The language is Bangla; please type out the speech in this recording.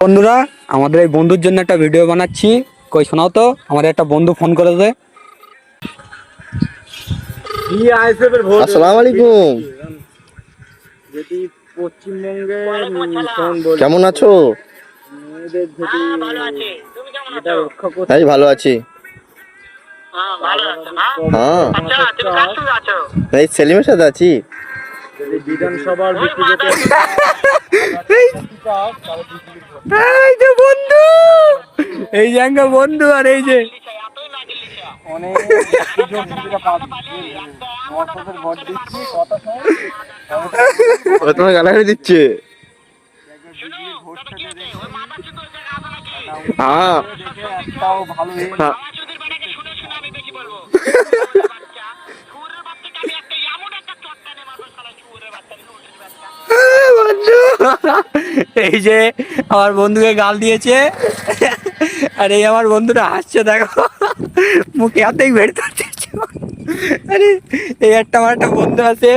বন্ধুরা, আমাদের এই বন্ধুর জন্য একটা ভিডিও বানাচ্ছি। কই শোনাও তো, আমাদের একটা বন্ধু ফোন করেছে। আসসালামু আলাইকুম। কেমন আছো? এই ভালো আছি। হ্যাঁ, এই সেলিমের সাথে আছি। বিধানসভার ভিত্তিতে এই যে বন্ধু, এই যে একটা বন্ধু, আর এই যে অনেক ভোট দিচ্ছি কত ও তোমার গালাগালি দিচ্ছে। হ্যাঁ একটাও ভালো হ্যাঁ। বন্ধু, এই যে আমার বন্ধুকে গাল দিয়েছে, আর এই আমার বন্ধুটা হাসছে, দেখো মুখে এতই বের করছে। আরে এই একটা আমার একটা বন্ধু আছে।